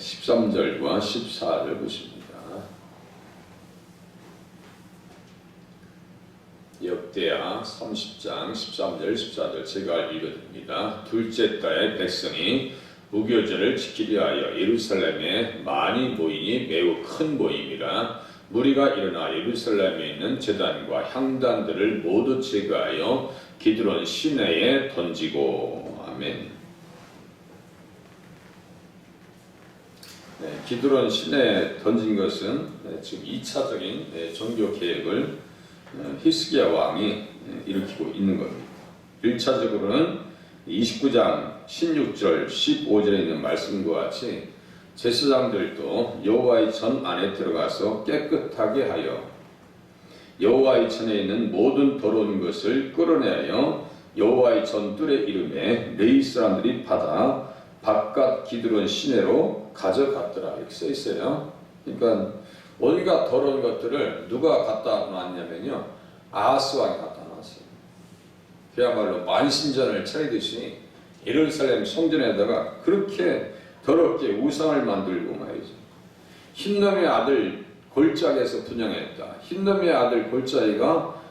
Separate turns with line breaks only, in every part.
13절과 14절 보십니다. 역대하 30장 13절 14절 제가 읽어드립니다. 둘째 달에 백성이 무교절을 지키기 위하여 예루살렘에 많이 모이니 매우 큰 모임이라 무리가 일어나 예루살렘에 있는 제단과 향단들을 모두 제거하여 기드론 시내에 던지고. 아멘. 기드론 시내에 던진 것은 지금 2차적인 종교 개혁을 히스기야 왕이 일으키고 있는 겁니다. 1차적으로는 29장 16절 15절에 있는 말씀과 같이 제사장들도 여호와의 전 안에 들어가서 깨끗하게 하여 여호와의 전에 있는 모든 더러운 것을 끌어내어 여호와의 전 뜰의 이름에 레위 사람들이 받아 바깥 기드론 시내로 가져갔더라. 이렇게 써 있어요. 그러니까 온갖 더러운 것들을 누가 갖다 놨냐면요, 아하스 왕이 갖다 놨어요. 그야말로 만신전을 차리듯이 예루살렘 성전에다가 그렇게 더럽게 우상을 만들고 말이죠. 흰놈의 아들 골짜기에서 분양했다. 흰놈의 아들 골짜기가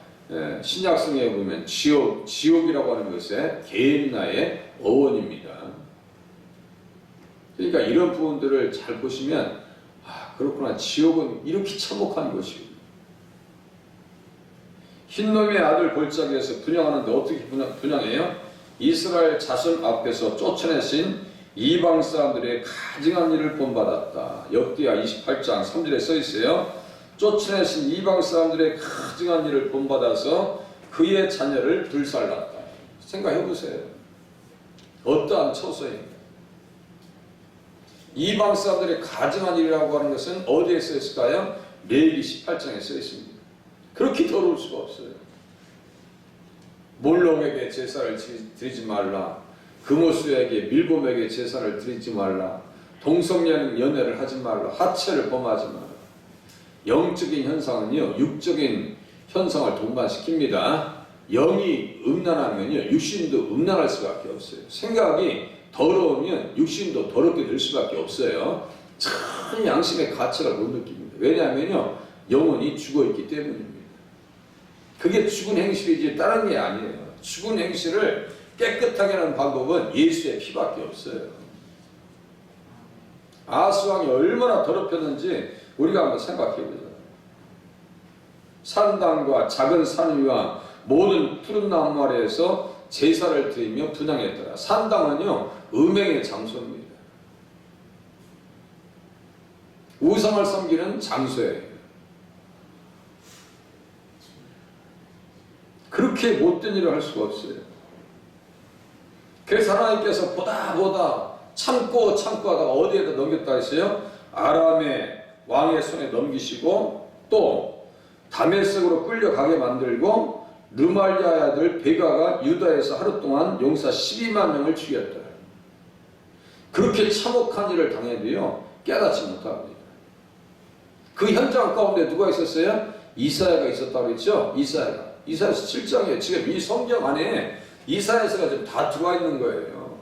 신약성에 보면 지옥이라고 하는 것의 게임나의 어원입니다. 그러니까 이런 부분들을 잘 보시면 그렇구나, 지옥은 이렇게 참혹한 것이고, 흰놈의 아들 골짜기에서 분양하는데 어떻게 분양해요? 이스라엘 자손 앞에서 쫓아내신 이방 사람들의 가증한 일을 본받았다. 역대하 28장 3절에 써 있어요. 쫓아내신 이방 사람들의 가증한 일을 본받아서 그의 자녀를 불살랐다. 생각해 보세요. 어떠한 처소입니까? 이방 사람들의 가증한 일이라고 하는 것은 어디에 써 있을까요? 레위기 18장에 써 있습니다. 그렇게 더러울 수가 없어요. 몰록에게 제사를 드리지 말라. 금오수에게 밀곰에게 제사를 드리지 말라. 동성연 연애를 하지 말라. 하체를 범하지 말라. 영적인 현상은요, 육적인 현상을 동반시킵니다. 영이 음란하면요, 육신도 음란할 수밖에 없어요. 생각이 더러우면 육신도 더럽게 될 수밖에 없어요. 참 양심의 가치를 못 느낍니다. 왜냐하면요, 영혼이 죽어있기 때문입니다. 그게 죽은 행실이지 다른 게 아니에요. 죽은 행실을 깨끗하게 하는 방법은 예수의 피밖에 없어요. 아하스 왕이 얼마나 더럽혔는지 우리가 한번 생각해 보자. 산당과 작은 산 위와 모든 푸른 나무 아래에서 제사를 드리며 분향했더라. 산당은요, 음행의 장소입니다. 우상을 섬기는 장소예요. 그렇게 못된 일을 할 수가 없어요. 그래서 하나님께서 보다 참고 하다가 어디에다 넘겼다 했어요? 아람의 왕의 손에 넘기시고 또 다메섹으로 끌려가게 만들고 르말리아의 아들 베가가 유다에서 하루 동안 용사 12만 명을 죽였다. 그렇게 참혹한 일을 당해도요, 깨닫지 못합니다. 그 현장 가운데 누가 있었어요? 이사야가 있었다고 그랬죠? 이사야서 7장에 지금 이 성경 안에 이사야서가 지금 다 들어와 있는 거예요.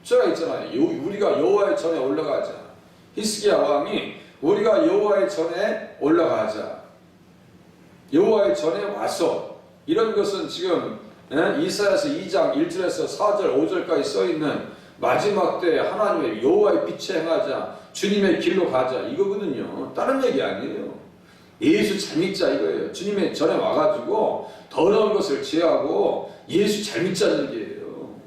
제가 있잖아요. 우리가 여호와의 전에 올라가자. 히스기야 왕이 우리가 여호와의 전에 올라가자. 여호와의 전에 와서 이런 것은 지금 이사야서 2장 1절에서 4절 5절까지 써있는 마지막 때 하나님의 여호와의 빛에 행하자, 주님의 길로 가자, 이거거든요. 다른 얘기 아니에요. 예수 잘 믿자 이거예요. 주님의 전에 와가지고 더러운 것을 제하고 예수 잘 믿자는 얘기예요.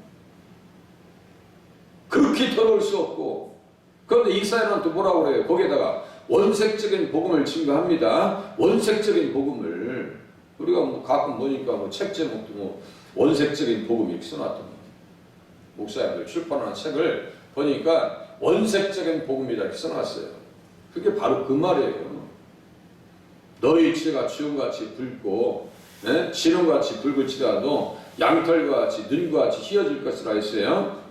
그렇게 더러울 수 없고. 그런데 이사야는 또 뭐라고 그래요? 거기에다가 원색적인 복음을 증거합니다. 원색적인 복음을 우리가 가끔 보니까 책 제목도 원색적인 복음 이렇게 써놨더니 목사님들 출판하는 책을 보니까 원색적인 복음이다 이렇게 써놨어요. 그게 바로 그 말이에요. 너희 죄가 주홍같이 붉고 진홍같이 붉을지라도 양털과 같이 눈과 같이 휘어질 것이라 했어요.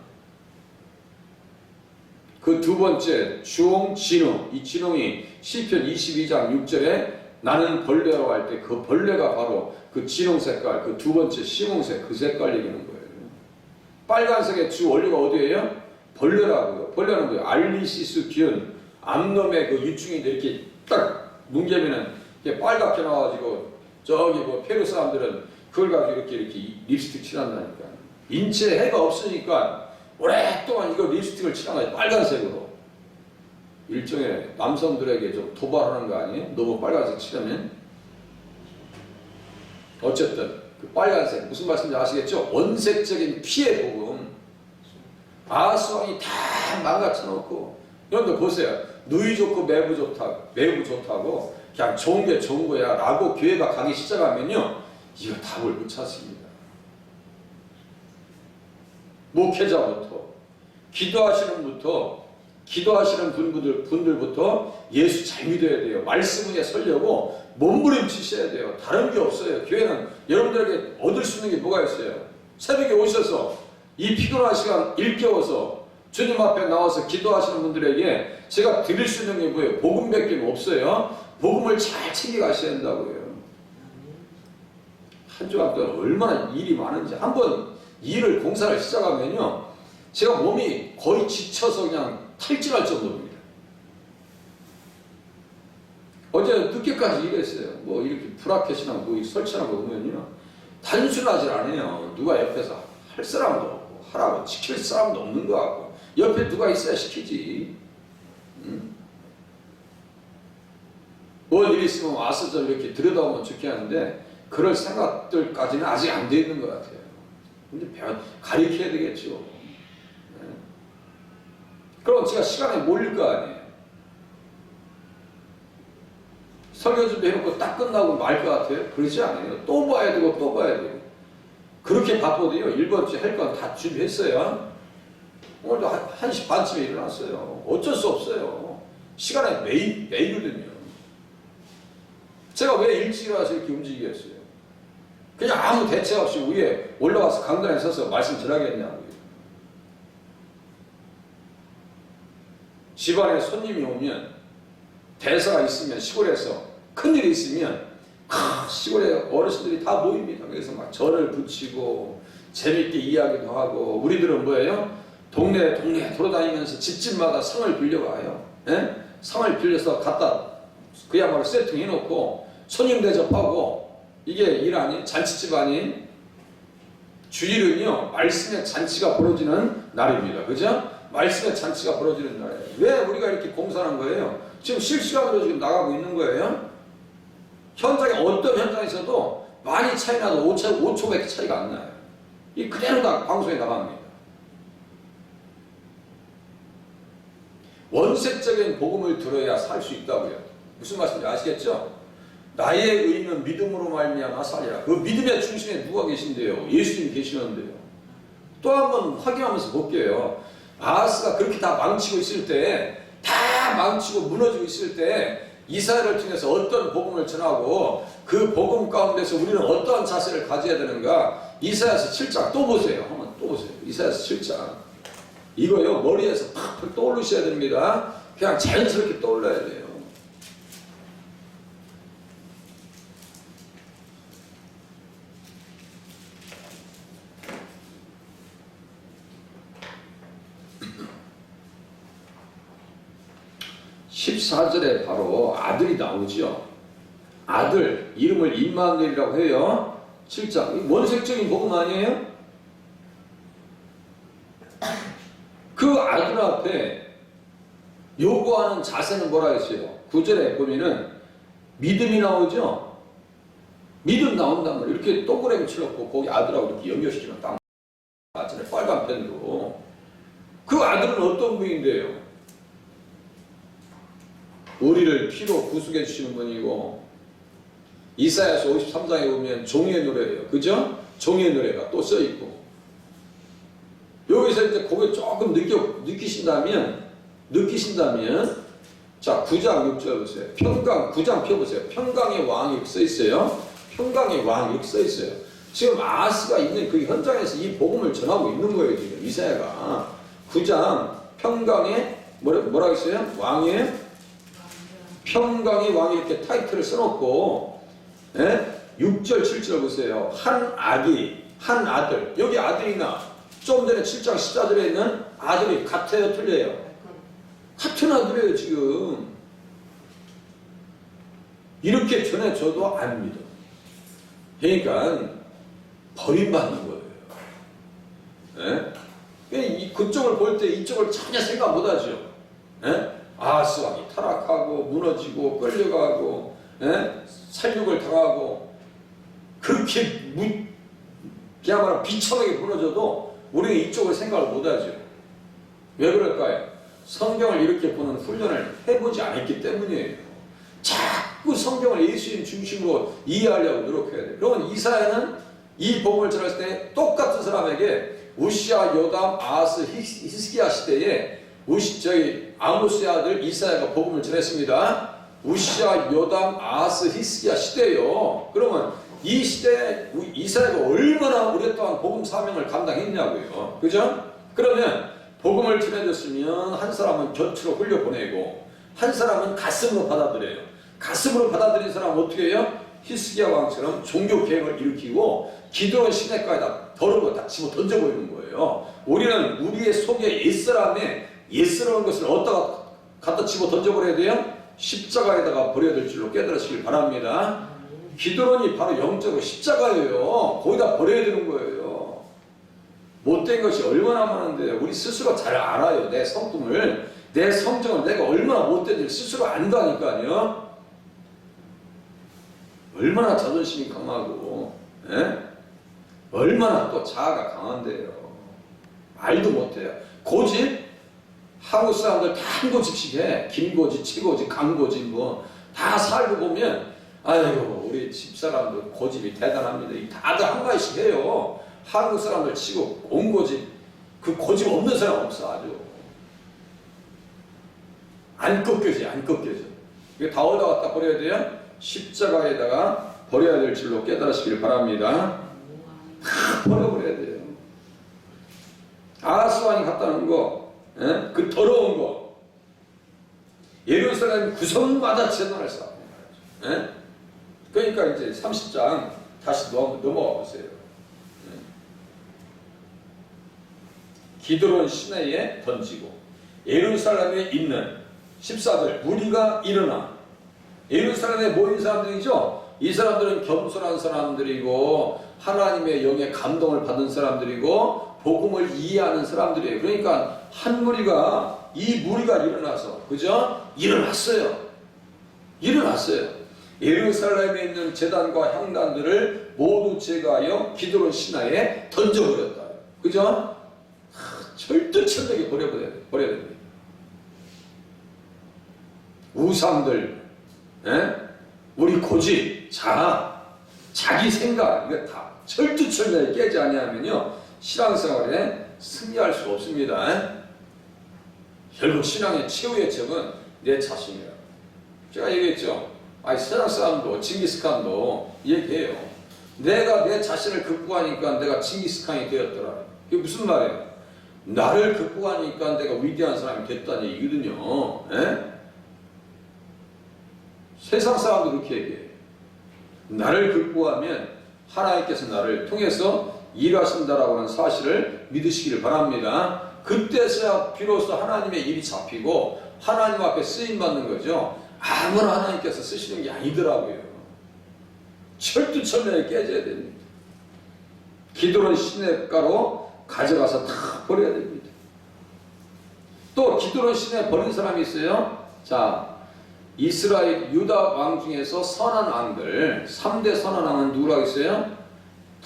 그 두 번째 주홍, 진홍. 이 진홍이 시편 22장 6절에 나는 벌레라고 할 때 그 벌레가 바로 그 진홍 색깔, 그 두 번째 심홍색 그 색깔 얘기하는 거예요. 빨간색의 주 원료가 어디예요? 벌레라고요. 벌레는 뭐예요? 알리시스 균, 암놈의 그 유충인데 이렇게 딱 뭉개면은 이게 빨갛게 나와가지고 저기 뭐 페루 사람들은 그걸 가지고 이렇게 립스틱 칠한다니까. 인체에 해가 없으니까 오랫동안 이거 립스틱을 칠한 거예요. 빨간색으로. 일종의 남성들에게 좀 도발하는 거 아니에요? 너무 빨간색 칠하면. 어쨌든 그 빨간색 무슨 말씀인지 아시겠죠? 원색적인 피해 복음. 아하스왕이 다 망가쳐놓고, 여러분들 보세요. 누이 좋고 매부 좋다고 그냥 좋은 게 좋은 거야 라고 교회가 가기 시작하면요, 이거 답을 못 찾습니다. 목회자부터 기도하시는 분들부터 예수 잘 믿어야 돼요. 말씀 위에 서려고 몸부림치셔야 돼요. 다른 게 없어요. 교회는 여러분들에게 얻을 수 있는 게 뭐가 있어요? 새벽에 오셔서 이 피곤한 시간 일깨워서 주님 앞에 나와서 기도하시는 분들에게 제가 드릴 수 있는 게 뭐예요? 복음밖에 없어요. 복음을 잘 챙겨가셔야 된다고요. 한 주간 동안 얼마나 일이 많은지, 한번 일을 공사를 시작하면요, 제가 몸이 거의 지쳐서 그냥 탈진할 정도입니다. 어제 늦게까지 일했어요. 뭐 이렇게 브라켓이나 뭐 설치하는 거 보면요, 단순하지 않아요. 누가 옆에서 할 사람도 없고 하라고 지킬 사람도 없는 거 같고, 옆에 누가 있어야 시키지. 뭔 일 있으면 와서 좀 이렇게 들여다보면 좋겠는데 그럴 생각들까지는 아직 안 돼 있는 것 같아요. 근데 가르쳐야 되겠죠. 네. 그럼 제가 시간에 몰릴 거 아니에요. 설교 준비해놓고 딱 끝나고 말 것 같아요? 그러지 않아요. 또 봐야 되고 또 봐야 되고. 그렇게 바빠도요, 이번 주에 할 건 다 준비했어요. 오늘도 1시 반쯤에 일어났어요. 어쩔 수 없어요. 시간에 매이거든요. 제가 왜 일찍 일어나서 이렇게 움직이겠어요? 그냥 아무 대책 없이 위에 올라가서 강단에 서서 말씀 전하겠냐고요. 집안에 손님이 오면, 대사가 있으면, 시골에서 큰일이 있으면 시골에 어르신들이 다 모입니다. 그래서 막 절을 붙이고 재밌게 이야기도 하고, 우리들은 뭐예요? 동네 돌아다니면서 집집마다 상을 빌려가요. 예? 상을 빌려서 갖다 그야말로 세팅해놓고 손님 대접하고, 이게 일 아닌, 잔치집 아닌. 주일은요, 말씀의 잔치가 벌어지는 날입니다. 그죠? 말씀의 잔치가 벌어지는 날이에요. 왜 우리가 이렇게 공사하는 거예요? 지금 실시간으로 지금 나가고 있는 거예요. 현장에 어떤 현장에서도 많이 차이 나도 5초밖에 차이가 안 나요. 이 그대로 다 방송에 나갑니다. 원색적인 복음을 들어야 살 수 있다고요. 무슨 말씀인지 아시겠죠? 나의 의는 믿음으로 말미암아 살리라. 그 믿음의 중심에 누가 계신데요? 예수님이 계시는데요. 또 한번 확인하면서 볼게요. 아하스가 그렇게 다 망치고 있을 때, 다 망치고 무너지고 있을 때 이사야를 통해서 어떤 복음을 전하고, 그 복음 가운데서 우리는 어떠한 자세를 가져야 되는가? 이사야서 7장 또 보세요. 한번 또 보세요. 이사야서 7장. 이거요, 머리에서 팍 떠올리셔야 됩니다. 그냥 자연스럽게 떠올려야 돼요. (14절에) 바로 아들이 나오죠. 아들, 이름을 임마누엘이라고 해요. 7장. 원색적인 복음 아니에요? 그 아들 앞에 요구하는 자세는 뭐라 했어요? 9절에 보면은 믿음이 나오죠? 믿음 나온다면 이렇게 동그라미 칠놓고 거기 아들하고 이렇게 연결시키면 딱 맞잖아요. 빨간 펜으로. 그 아들은 어떤 분인데요? 우리를 피로 구속해 주시는 분이고, 이사야서 53장에 보면 종의 노래예요. 그죠? 종의 노래가 또 써있고, 여기서 이제 그게 조금 느끼신다면, 자, 9장 6절 보세요. 평강, 9장 펴보세요. 평강의 왕이 이렇게 써있어요. 평강의 왕이 이렇게 써있어요. 지금 아하스가 있는 그 현장에서 이 복음을 전하고 있는 거예요, 지금 이사야가. 9장 평강의 뭐라 했어요? 왕의 평강의 왕이 이렇게 타이틀을 써놓고, 6절 7절 보세요. 한 아들, 여기 아들이나 좀 전에 7장 14절에 있는 아들이 같아요, 틀려요? 같은 아들이에요, 지금. 이렇게 전해줘도 안 믿어. 그러니까 버림받는 거예요. 예? 그쪽을 볼 때 이쪽을 전혀 생각 못하죠. 예? 아하스 왕이 타락하고 무너지고 끌려가고, 예? 살육을 당하고, 그렇게 그야말로 비참하게 무너져도 우리는 이쪽을 생각을 못하죠. 왜 그럴까요? 성경을 이렇게 보는 훈련을 해보지 않았기 때문이에요. 자꾸 성경을 예수님 중심으로 이해하려고 노력해야 돼요. 그러면 이사야는 이 복음을 전했을 때 똑같은 사람에게 우시아, 요담, 아하스, 히스기야 시대에 아모스의 아들 이사야가 복음을 전했습니다. 우시아, 요담, 아하스, 히스기야 시대예요. 그러면 이 시대에 이사야가 얼마나 오랫동안 복음 사명을 감당했냐고요. 그죠? 그러면 복음을 전해줬으면 한 사람은 곁으로 흘려보내고 한 사람은 가슴으로 받아들여요. 가슴으로 받아들인 사람은 어떻게 해요? 히스기야 왕처럼 종교개혁을 일으키고 기드론 시내가에다 더러운 거 다 집어 던져버리는 거예요. 우리는 우리의 속에 옛사람의 것을 어디다가 갖다 집어 던져버려야 돼요? 십자가에다가 버려야 될 줄로 깨달으시길 바랍니다. 기드론이 바로 영적으로 십자가예요. 거기다 버려야 되는 거예요. 못된 것이 얼마나 많은데 우리 스스로 잘 알아요. 내 성품을, 내 성정을 내가 얼마나 못된지 스스로 안다니까요. 얼마나 자존심이 강하고, 예? 얼마나 또 자아가 강한데요. 말도 못해요. 고집? 한국 사람들 다 한 고집씩 해. 김고집, 치고집, 강고집 뭐 다 살고 보면 아이고 우리 집사람들 고집이 대단합니다. 다들 한 가지씩 해요. 한국 사람들 치고 온 고집, 그 고집 없는 사람 없어. 아주 안 꺾여져. 이게 다 어디다 갖다 버려야 돼요? 십자가에다가 버려야 될 줄로 깨달으시길 바랍니다. 다 버려버려야 돼요. 아하스 왕이 갖다놓은 거, 예? 그 더러운 거, 예루살렘 구성마다 재단을 쌓고 말이죠. 예? 그러니까 이제 30장 다시 넘어가 보세요. 기드론 시내에 던지고 예루살렘에 있는 집사들 무리가 일어나. 예루살렘에 모인 사람들이죠. 이 사람들은 겸손한 사람들이고 하나님의 영에 감동을 받은 사람들이고 복음을 이해하는 사람들이에요. 그러니까 한 무리가, 이 무리가 일어나서, 그죠? 일어났어요. 예루살렘에 있는 제단과 향단들을 모두 제거하여 기드론 시내에 던져버렸다. 그죠? 철두철미하게 버려야 됩니다. 우상들, 예? 우리 고집, 자기 생각, 이거 다 철두철미하게 깨지 아니하면요 신앙생활에 승리할 수가 없습니다. 결국 신앙의 최후의 적은 내 자신이에요. 제가 얘기했죠. 세상 사람도 징기스칸도 얘기해요. 내가 내 자신을 극복하니까 내가 징기스칸이 되었더라. 이게 무슨 말이에요? 나를 극복하니까 내가 위대한 사람이 됐다는 얘기거든요. 에? 세상 사람도 그렇게 얘기해요. 나를 극복하면 하나님께서 나를 통해서 일하신다라고 하는 사실을 믿으시기를 바랍니다. 그때서야 비로소 하나님의 일이 잡히고 하나님 앞에 쓰임받는 거죠. 아무나 하나님께서 쓰시는 게 아니더라고요. 철두철미하게 깨져야 됩니다. 기드론 시내가로 가져가서 다 버려야 됩니다. 또 기드론 시내에 버린 사람이 있어요. 자, 이스라엘 유다 왕 중에서 선한 왕들 3대 선한 왕은 누구라고 했어요?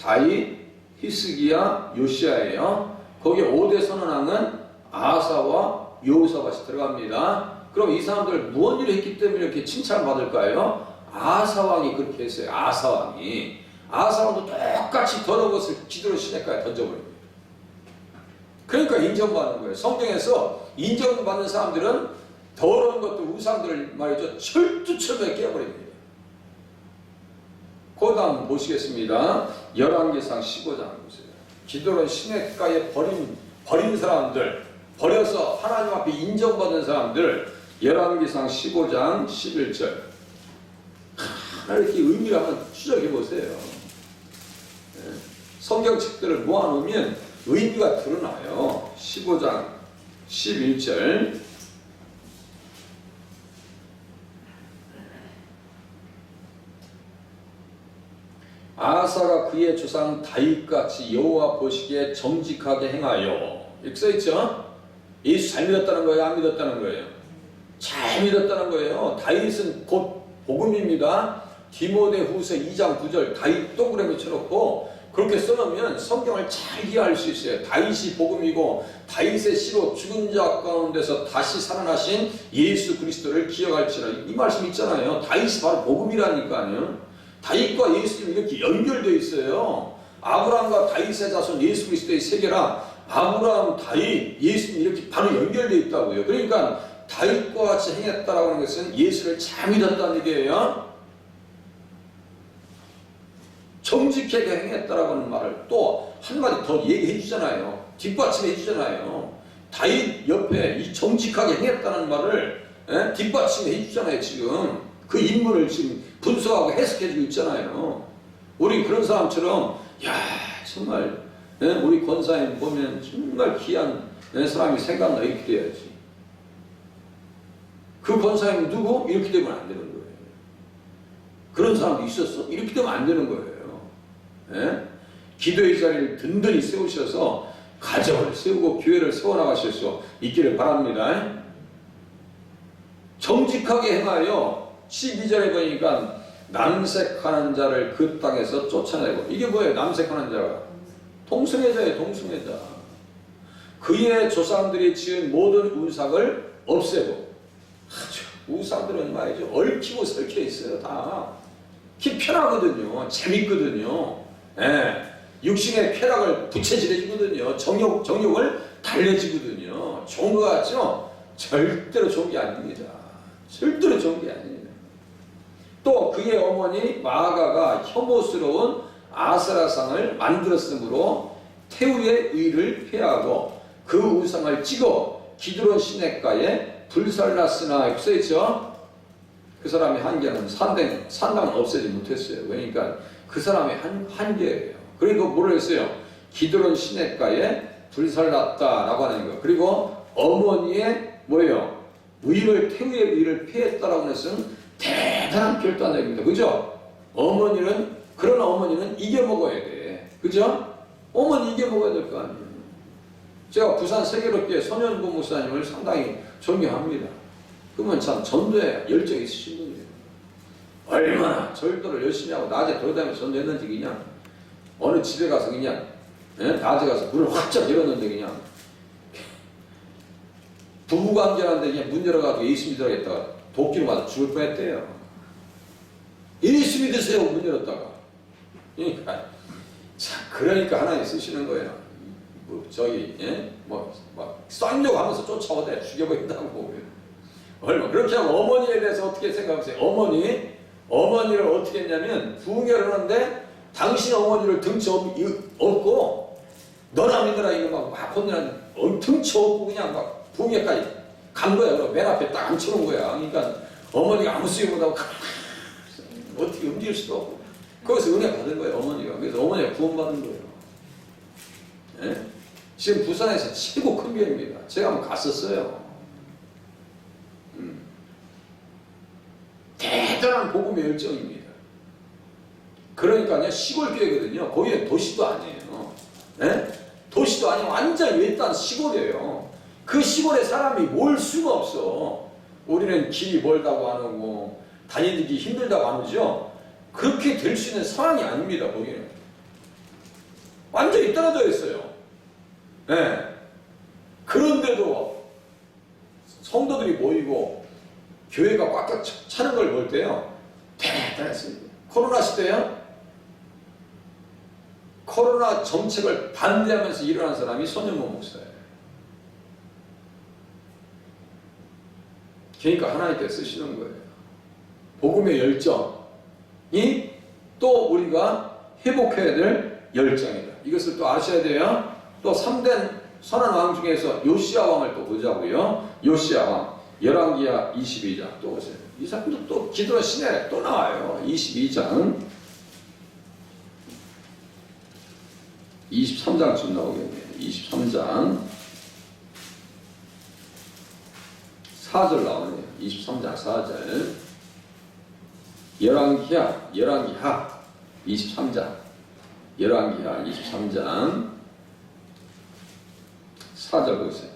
다윗, 히스기야, 요시야예요. 거기에 5대 선한 왕은 아사와 여호사밧이 들어갑니다. 그럼 이 사람들 무언 일을 했기 때문에 이렇게 칭찬받을까요? 아사 왕이 그렇게 했어요. 아사 왕도 똑같이 더러운 것을 기드론 시내가에 던져버립니다. 그러니까 인정받는 거예요. 성경에서 인정받는 사람들은 더러운 것들, 우상들을 말이죠, 철두철미하게 깨버립니다. 그 다음 보시겠습니다. 열왕기상 15장 보세요. 기드론 시내가에 버린 사람들, 버려서 하나님 앞에 인정받은 사람들, 열왕기상 15장 11절. 하나 이렇게 의미를 한번 추적해 보세요. 성경책들을 모아놓으면 의미가 드러나요. 15장 11절. 아사가 그의 조상 다윗같이 여호와 보시기에 정직하게 행하여. 이렇게 써있죠. 예수 잘 믿었다는 거예요? 안 믿었다는 거예요? 잘 믿었다는 거예요. 다윗은 곧 복음입니다. 디모데후서 2장 9절 다윗 동그라미 쳐놓고 그렇게 써놓으면 성경을 잘 이해할 수 있어요. 다윗이 복음이고 다윗의 씨로 죽은 자 가운데서 다시 살아나신 예수 그리스도를 기억할지라. 이 말씀 있잖아요. 다윗이 바로 복음이라니까요. 다윗과 예수님 이렇게 연결되어 있어요. 아브라함과 다윗의 자손 예수 그리스도의 세계라 아브라함, 다윗, 예수님 이렇게 바로 연결되어 있다고요. 그러니까 다윗과 같이 행했다라고 하는 것은 예수를 잘 믿었다는 얘기예요. 정직하게 행했다라고 하는 말을 또 한마디 더 얘기해 주잖아요. 뒷받침해 주잖아요. 다윗 옆에 이 정직하게 행했다는 말을 뒷받침해 주잖아요. 지금 그 인물을 지금 분석하고 해석해 주고 있잖아요. 우리 그런 사람처럼 야 정말 우리 권사님 보면 정말 귀한 사람이 생각나 이렇게 돼야지. 그 권사님 누구? 이렇게 되면 안 되는 거예요. 그런 사람도 있었어? 이렇게 되면 안 되는 거예요. 기도의 자리를 든든히 세우셔서 가정을 세우고 교회를 세워나가실 수 있기를 바랍니다. 정직하게 행하여 12절에 보니까 남색하는 자를 그 땅에서 쫓아내고. 이게 뭐예요? 남색하는 자가 동성애자예요. 동성애자. 그의 조상들이 지은 모든 우상을 없애고. 우상들은 말이죠 얽히고 설켜 있어요. 다 편하거든요. 재밌거든요. 육신의 쾌락을 부채질해주거든요. 정욕을 달래주거든요. 좋은 거 같죠? 절대로 좋은 게 아닙니다. 절대로 좋은 게 아닙니다. 또 그의 어머니 마아가가 혐오스러운 아세라상을 만들었으므로 태우의 의를 폐하고 그 우상을 찍어 기드론 시냇가에 불살랐으나 이렇게 써있죠. 그 사람의 한계는 산당은 없애지 못했어요. 그러니까 그 사람의 한계예요. 그리고 뭐를 했어요? 기드론 시냇가에 불살랐다라고 하는 거. 그리고 어머니의 뭐예요? 태우의 의를 피했다라고 하는 것은 대단한 결단력입니다. 그죠? 그런 어머니는 이겨먹어야 돼. 그죠? 어머니 이겨먹어야 될 거 아니에요. 제가 부산 세계롭게 선현부 목사님을 상당히 존경합니다. 그러면 참 전도에 열정이 있으신 분이에요. 얼마나 절도를 열심히 하고 낮에 돌아다니면서 전도했는지 그냥 어느 집에 가서 그냥 낮에 가서 문을 확짝 열었는데 그냥 부부관계하는데 그냥 문 열어가지고 예수 믿으라겠다가 도끼로 맞아 죽을 뻔했대요. 예수 믿으세요 문 열었다가. 그러니까 하나님 쓰시는 거예요. 쌍욕 하면서 쫓아오대 죽여버린다고. 얼마 그렇게 하면 어머니에 대해서 어떻게 생각하세요? 어머니를 어떻게 했냐면 부흥회를 하는데 당신 어머니를 등치 업고 너나 믿어라 이거 막 혼내는 등치 업고 그냥 막 부흥회까지 간 거야. 그럼 맨 앞에 딱 앉혀놓은 거야. 그러니까 어머니가 아무 소리 못하고 어떻게 움직일 수도 없고 거기서 은혜 받은 거예요. 어머니가. 그래서 어머니가 구원받은 거예요. 지금 부산에서 최고 큰 교회입니다. 제가 한번 갔었어요. 대단한 복음의 열정입니다. 그러니까 시골 교회거든요. 거기는 도시도 아니에요. 도시도 아니고 완전 외딴 시골이에요. 그 시골에 사람이 몰 수가 없어. 우리는 길이 멀다고 안 오고 다니기 힘들다고 안 오죠. 그렇게 될 수 있는 상황이 아닙니다. 거기는 완전히 떨어져 있어요. 그런데도 성도들이 모이고 교회가 꽉꽉 차는 걸 볼 때요 대단했습니다. 코로나 시대요 코로나 정책을 반대하면서 일어난 사람이 손현모 목사예요. 그러니까 하나님께서 쓰시는 거예요. 복음의 열정이 또 우리가 회복해야 될 열정이다. 이것을 또 아셔야 돼요. 또 3대 선한 왕 중에서 요시야 왕을 또 보자고요. 요시야 왕 열왕기하 22장 또 보세요. 이 사람도 또 기드론 시내에 또 나와요. 22장 23장쯤 나오겠네요. 23장 4절 나오네요. 23장 4절. 열왕기하 23장. 열왕기하 23장 4절 보세요.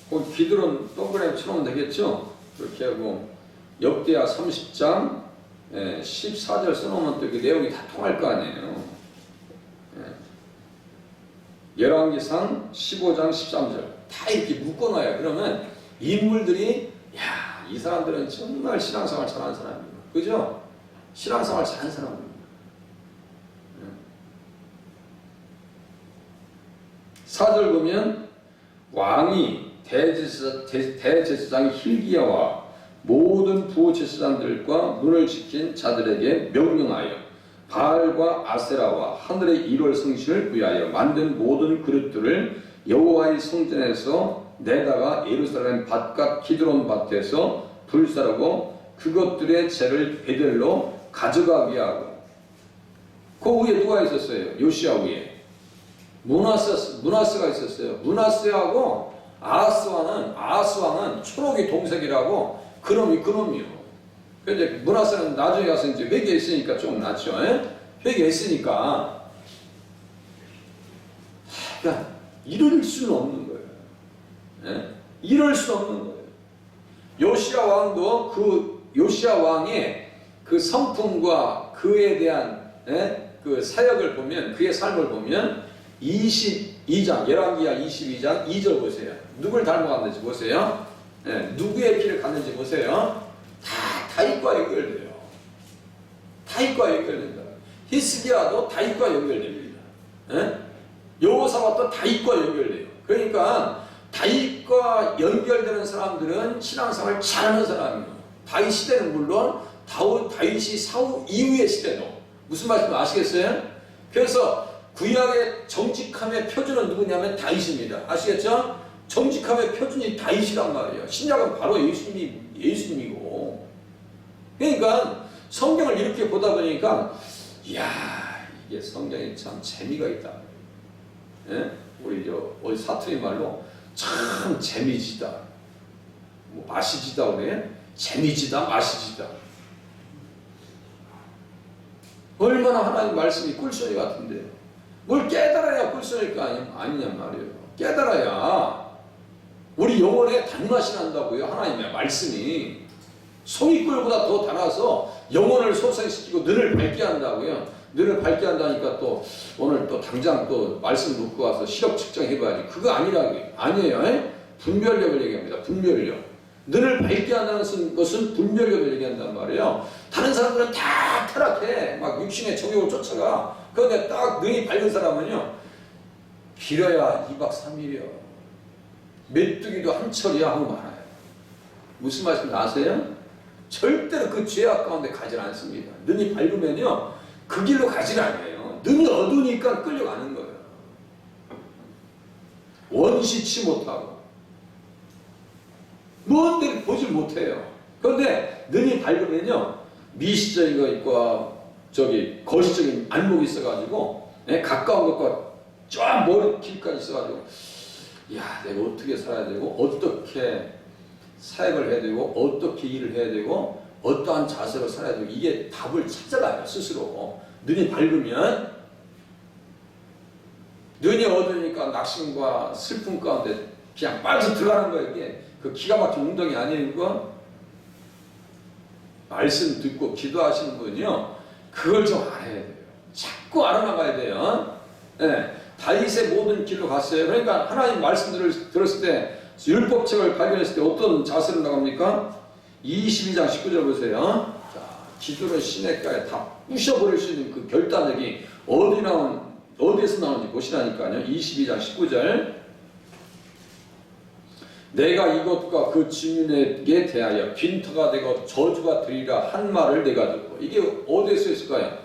거기 기드론 동그라미 쳐놓으면 되겠죠? 그렇게 하고 역대하 30장 14절 써놓으면 또 그 내용이 다 통할 거 아니에요. 열왕기상 15장 13절 다 이렇게 묶어놔요. 그러면 인물들이 야, 이 사람들은 정말 신앙생활 잘하는 사람이에요. 그죠? 신앙생활 잘하는 사람입니다. 4절 보면 왕이 대제사장 hil기야와 모든 부제사장들과 문을 지킨 자들에게 명령하여 바알과 아세라와 하늘의 일월 성신을 위하여 만든 모든 그릇들을 여호와의 성전에서 내다가 예루살렘 밭과 기드론 밭에서 불사르고 그것들의 재를 베델로 가져가게 하고 그 위에 누가 있었어요? 요시야 위에 므낫세가 있었어요. 므낫세하고 아하스 왕은 초록이 동생이라고 그놈이요. 근데 므낫세는 나중에 가서 이제 회개했으니까 좀 낫죠. 회개했으니까 그러니까 이럴 수는 없는 거예요. 이럴 수 없는 거예요. 요시야 왕도 그 요시야 왕의 그 성품과 그에 대한 그 사역을 보면 그의 삶을 보면 22장 열왕기하 22장 2절 보세요. 누굴 닮아갔는지 보세요. 누구의 길을 갔는지 보세요. 다 다윗과 연결돼요. 다윗과 연결된다. 히스기야도 다윗과 연결됩니다. 여호사밧도 다윗과 연결돼요. 그러니까 다윗과 연결되는 사람들은 신앙생활 잘하는 사람이에요. 다윗 시대는 물론 다윗이 사후 이후의 시대도 무슨 말인지 아시겠어요? 그래서 구약의 정직함의 표준은 누구냐면 다윗입니다. 아시겠죠? 정직함의 표준이 다윗이란 말이에요. 신약은 바로 예수님이고. 그러니까 성경을 이렇게 보다 보니까 이야 이게 성경이 참 재미가 있다. 우리 어디 사투리 말로 참 재미지다. 뭐 맛이지다 그래? 재미지다 맛이지다. 얼마나 하나님 말씀이 꿀소리 같은데 뭘 깨달아야 꿀소리가 아니냔 말이에요. 깨달아야 우리 영혼에 단맛이 난다고요. 하나님의 말씀이 송이꿀보다 더 달아서 영혼을 소생시키고 눈을 밝게 한다고요. 눈을 밝게 한다니까 또 오늘 또 당장 또 말씀 놓고 와서 시력 측정해봐야지. 그거 아니에요. 분별력을 얘기합니다. 분별력. 눈을 밝게 한다는 것은 분별력을 얘기한단 말이에요. 다른 사람들은 다 타락해. 막 육신의 정욕을 쫓아가. 그런데 딱 눈이 밝은 사람은요. 길어야 2박 3일이요. 메뚜기도 한철이야 하고 말아요. 무슨 말씀인지 아세요? 절대로 그 죄악 가운데 가지 않습니다. 눈이 밝으면요. 그 길로 가지 않아요. 눈이 어두우니까 끌려가는 거예요. 원시치 못하고. 먼 데를 보질 못해요. 그런데 눈이 밝으면요. 미시적인 거 있고 거시적인 안목이 있어가지고 가까운 것과 쫙 머리 길까지 있어가지고 야 내가 어떻게 살아야 되고 어떻게 사역을 해야 되고 어떻게 일을 해야 되고 어떠한 자세로 살아야 되고 이게 답을 찾아가요. 스스로. 눈이 밝으면 눈이 어두우니까 낙심과 슬픔 가운데 그냥 빠져 들어가는 거예요. 이게 그 기가 막힌 운동이 아니고 말씀 듣고 기도하시는 분이요. 그걸 좀 알아야 돼요. 자꾸 알아나가야 돼요. 다윗의 모든 길로 갔어요. 그러니까 하나님 말씀들을 들었을 때 율법책을 발견했을 때 어떤 자세로 나갑니까? 22장 19절 보세요. 자, 기도를 시냇가에 다 부셔버릴 수 있는 그 결단력이 어디에서 나오는지 보시라니까요. 22장 19절. 내가 이것과 그 주민에게 대하여 빈터가 되고 저주가 되리라 한 말을 내가 듣고. 이게 어디에 써 있을까요?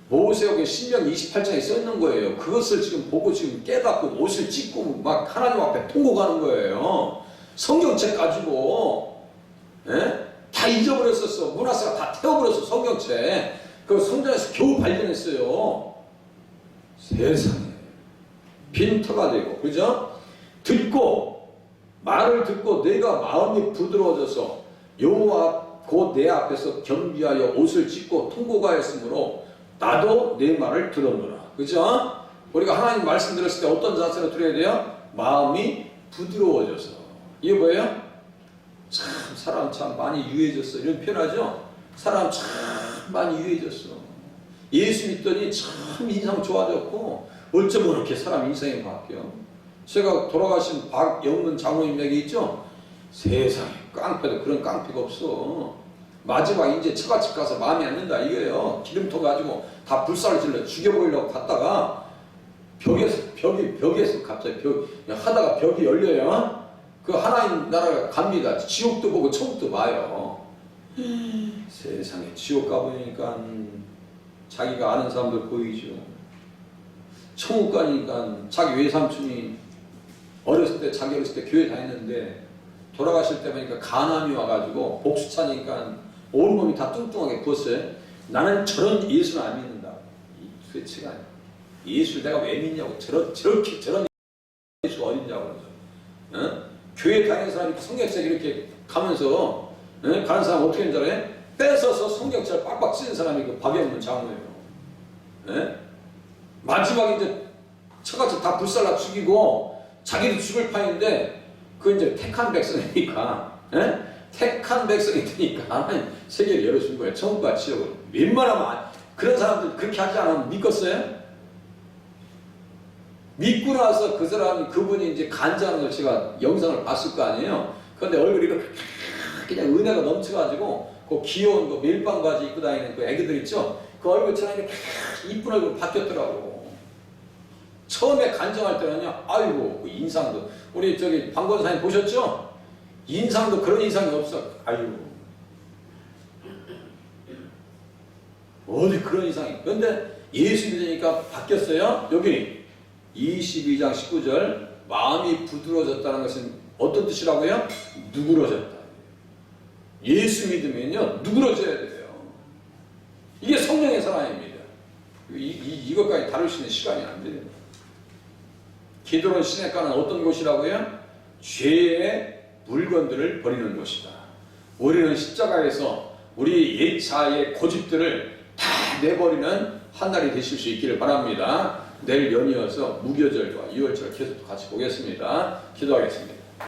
모세오경 신명 28장에 써 있는 거예요. 그것을 지금 보고 지금 깨닫고 옷을 찢고 막 하나님 앞에 통곡하는 거예요. 성경책 가지고 다 잊어버렸었어. 므낫세가 다 태워버렸어. 성경책. 그 성전에서 겨우 발견했어요. 세상에 빈터가 되고 그죠? 듣고 말을 듣고 내가 마음이 부드러워져서 여호와 곧 내 앞에서 겸비하여 옷을 찢고 통곡하였으므로 나도 내 말을 들었노라. 그죠? 우리가 하나님 말씀 들었을 때 어떤 자세로 들어야 돼요? 마음이 부드러워져서. 이게 뭐예요? 참 사람 참 많이 유해졌어 이런 표현하죠. 사람 참 많이 유해졌어. 예수 믿더니 참 인상 좋아졌고 어쩌면 그렇게 사람 인생이 바뀌어. 제가 돌아가신 박영문 장로님에게 있죠. 세상에 깡패도 그런 깡패가 없어. 마지막 이제 처갓집 가서 마음에 안 든다 이거예요. 기름통 가지고 다 불살을 질러 죽여버리려고 갔다가 벽에서 갑자기 하다가 벽이 열려요. 그 하나님 나라가 갑니다. 지옥도 보고 천국도 봐요. 세상에 지옥 가보니까 자기가 아는 사람들 보이죠. 천국 가니까 자기 외삼촌이 자기 어렸을 때 교회 다녔는데 돌아가실 때 보니까 간암이 와가지고 복수 차니까 온몸이 다 뚱뚱하게 부었어요. 나는 저런 예수는 안 믿는다. 도대체가 예수를 내가 왜 믿냐고. 저런 예수가 어딨냐고. 어? 교회 다니는 사람이 성경책 이렇게 가면서 가는 사람 어떻게 하는 줄 알아요? 뺏어서 성경책을 빡빡 쓰는 사람이 그 박영문 장로예요. 마지막에 이제 처갓집 다 불살라 죽이고 자기도 죽을 판인데 그 이제 택한 백성이니까 택한 백성이 되니까 세계를 열어준 거예요. 천국과 지옥을. 웬만하면 그런 사람들 그렇게 하지 않으면 믿겠어요? 믿고 나서 그 사람이 그분이 이제 간증하는 걸 제가 영상을 봤을 거 아니에요. 그런데 얼굴이 이렇게 그냥 은혜가 넘쳐가지고 그 귀여운 그 밀빵 바지 입고 다니는 그 애기들 있죠. 그 얼굴처럼 이렇게 이쁜 얼굴 바뀌었더라고. 처음에 간증할 때는요. 아이고 그 인상도 우리 저기 방권사님 보셨죠? 인상도 그런 인상이 없어. 아이고 어디 그런 인상이. 그런데 예수 믿으니까 바뀌었어요. 여기 22장 19절 마음이 부드러워졌다는 것은 어떤 뜻이라고요? 누그러졌다. 예수 믿으면요 누그러져야 돼요. 이게 성령의 사랑입니다. 이것까지 다룰 수 있는 시간이 안 돼요. 기드론 시내가는 어떤 곳이라고요? 죄의 물건들을 버리는 곳이다. 우리는 십자가에서 우리 옛사의 고집들을 다 내버리는 한 날이 되실 수 있기를 바랍니다. 내일 연이어서 무교절과 유월절 계속 같이 보겠습니다. 기도하겠습니다.